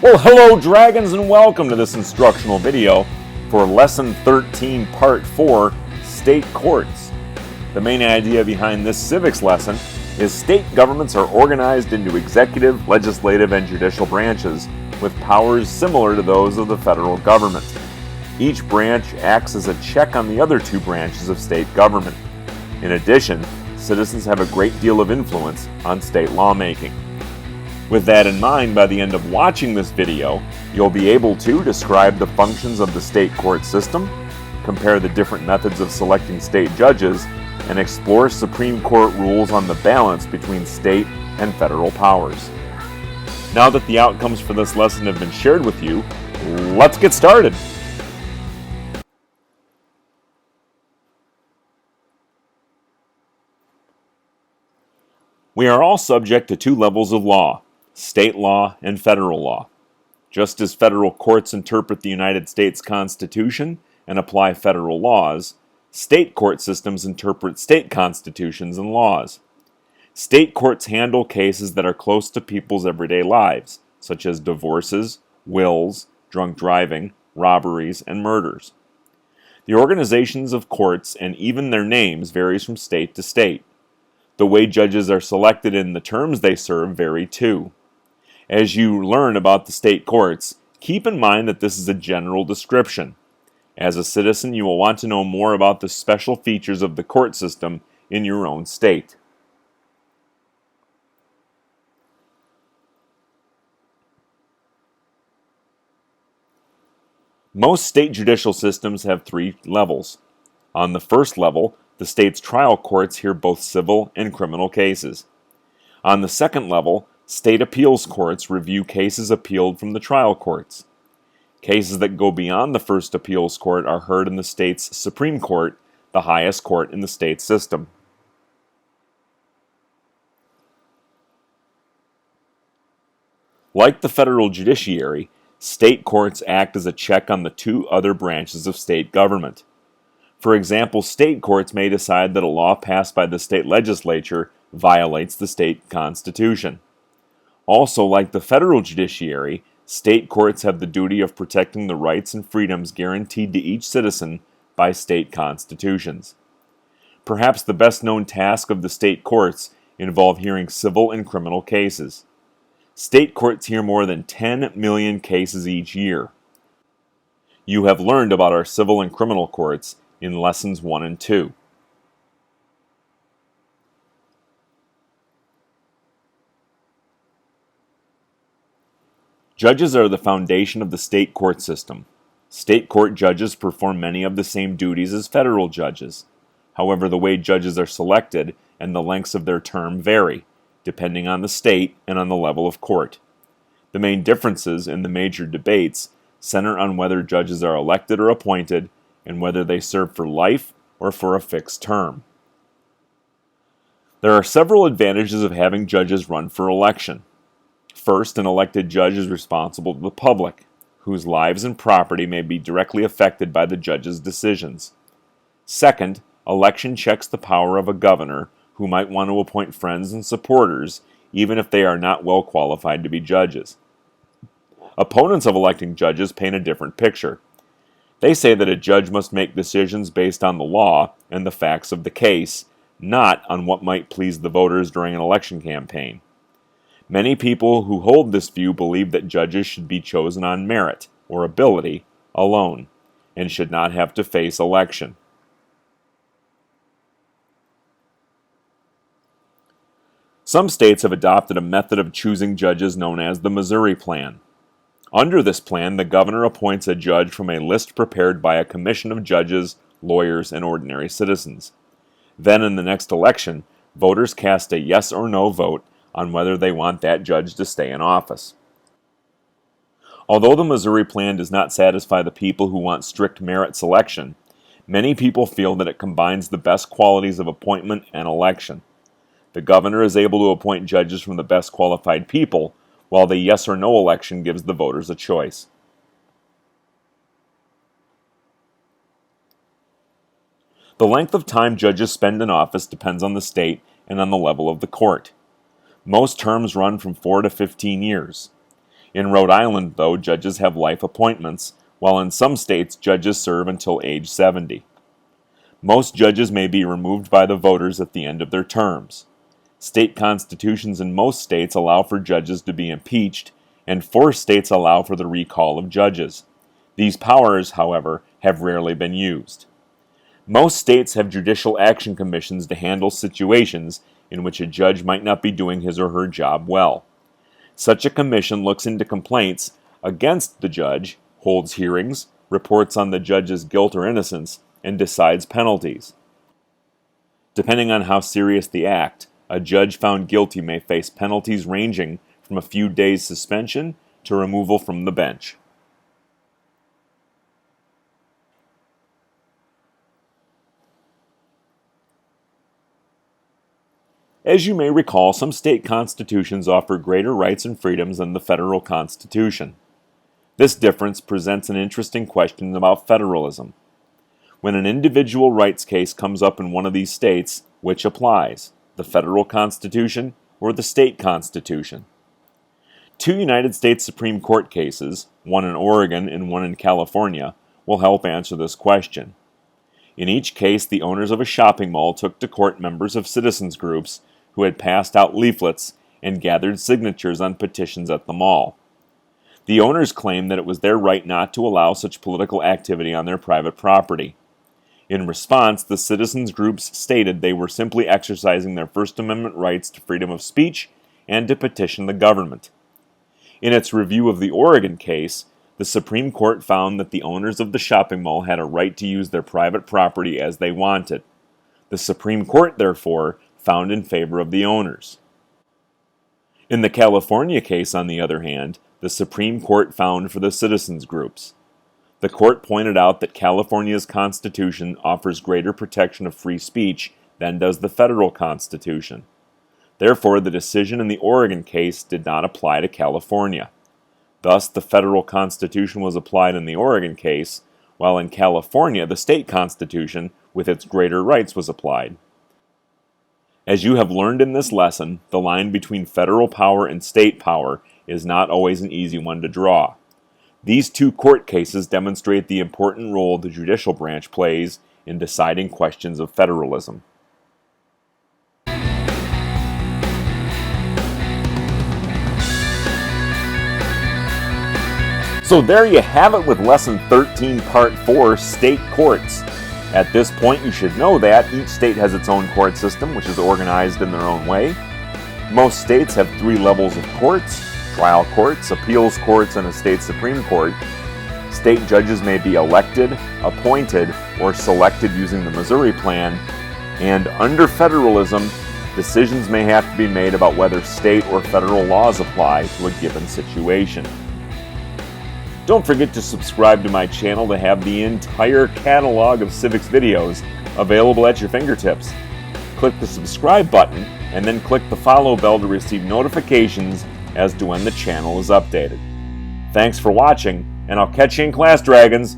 Well, hello dragons, and welcome to this instructional video for Lesson 13, Part 4, State Courts. The main idea behind this civics lesson is state governments are organized into executive, legislative, and judicial branches with powers similar to those of the federal government. Each branch acts as a check on the other two branches of state government. In addition, citizens have a great deal of influence on state lawmaking. With that in mind, by the end of watching this video, you'll be able to describe the functions of the state court system, compare the different methods of selecting state judges, and explore Supreme Court rules on the balance between state and federal powers. Now that the outcomes for this lesson have been shared with you, let's get started. We are all subject to two levels of law: state law and federal law. Just as federal courts interpret the United States Constitution and apply federal laws, state court systems interpret state constitutions and laws. State courts handle cases that are close to people's everyday lives, such as divorces, wills, drunk driving, robberies, and murders. The organizations of courts and even their names varies from state to state. The way judges are selected and the terms they serve vary too. As you learn about the state courts, keep in mind that this is a general description. As a citizen, you will want to know more about the special features of the court system in your own state. Most state judicial systems have three levels. On the first level, the state's trial courts hear both civil and criminal cases. On the second level, state appeals courts review cases appealed from the trial courts. Cases that go beyond the first appeals court are heard in the state's Supreme Court, the highest court in the state system. Like the federal judiciary, state courts act as a check on the two other branches of state government. For example, state courts may decide that a law passed by the state legislature violates the state constitution. Also, like the federal judiciary, state courts have the duty of protecting the rights and freedoms guaranteed to each citizen by state constitutions. Perhaps the best-known task of the state courts involve hearing civil and criminal cases. State courts hear more than 10 million cases each year. You have learned about our civil and criminal courts in Lessons 1 and 2. Judges are the foundation of the state court system. State court judges perform many of the same duties as federal judges. However, the way judges are selected and the lengths of their term vary, depending on the state and on the level of court. The main differences in the major debates center on whether judges are elected or appointed and whether they serve for life or for a fixed term. There are several advantages of having judges run for election. First, an elected judge is responsible to the public, whose lives and property may be directly affected by the judge's decisions. Second, election checks the power of a governor who might want to appoint friends and supporters, even if they are not well qualified to be judges. Opponents of electing judges paint a different picture. They say that a judge must make decisions based on the law and the facts of the case, not on what might please the voters during an election campaign. Many people who hold this view believe that judges should be chosen on merit, or ability, alone, and should not have to face election. Some states have adopted a method of choosing judges known as the Missouri Plan. Under this plan, the governor appoints a judge from a list prepared by a commission of judges, lawyers, and ordinary citizens. Then, in the next election, voters cast a yes or no vote on whether they want that judge to stay in office. Although the Missouri Plan does not satisfy the people who want strict merit selection, many people feel that it combines the best qualities of appointment and election. The governor is able to appoint judges from the best qualified people, while the yes or no election gives the voters a choice. The length of time judges spend in office depends on the state and on the level of the court. Most terms run from 4 to 15 years. In Rhode Island, though, judges have life appointments, while in some states judges serve until age 70. Most judges may be removed by the voters at the end of their terms. State constitutions in most states allow for judges to be impeached, and 4 states allow for the recall of judges. These powers, however, have rarely been used. Most states have judicial action commissions to handle situations in which a judge might not be doing his or her job well. Such a commission looks into complaints against the judge, holds hearings, reports on the judge's guilt or innocence, and decides penalties. Depending on how serious the act, a judge found guilty may face penalties ranging from a few days' suspension to removal from the bench. As you may recall, some state constitutions offer greater rights and freedoms than the federal Constitution. This difference presents an interesting question about federalism. When an individual rights case comes up in one of these states, which applies, the federal Constitution or the state Constitution? 2 United States Supreme Court cases, one in Oregon and one in California, will help answer this question. In each case, the owners of a shopping mall took to court members of citizens groups who had passed out leaflets and gathered signatures on petitions at the mall. The owners claimed that it was their right not to allow such political activity on their private property. In response, the citizens groups stated they were simply exercising their First Amendment rights to freedom of speech and to petition the government. In its review of the Oregon case, the Supreme Court found that the owners of the shopping mall had a right to use their private property as they wanted. The Supreme Court, therefore, found in favor of the owners. In the California case, on the other hand, the Supreme Court found for the citizens groups. The court pointed out that California's Constitution offers greater protection of free speech than does the federal Constitution. Therefore, the decision in the Oregon case did not apply to California. Thus, the federal Constitution was applied in the Oregon case, while in California, the state Constitution, with its greater rights, was applied. As you have learned in this lesson, the line between federal power and state power is not always an easy one to draw. These 2 court cases demonstrate the important role the judicial branch plays in deciding questions of federalism. So there you have it with Lesson 13, Part 4, State Courts. At this point, you should know that each state has its own court system, which is organized in their own way. Most states have 3 levels of courts: trial courts, appeals courts, and a state Supreme Court. State judges may be elected, appointed, or selected using the Missouri Plan, and under federalism, decisions may have to be made about whether state or federal laws apply to a given situation. Don't forget to subscribe to my channel to have the entire catalog of civics videos available at your fingertips. Click the subscribe button and then click the follow bell to receive notifications as to when the channel is updated. Thanks for watching, and I'll catch you in class, Dragons!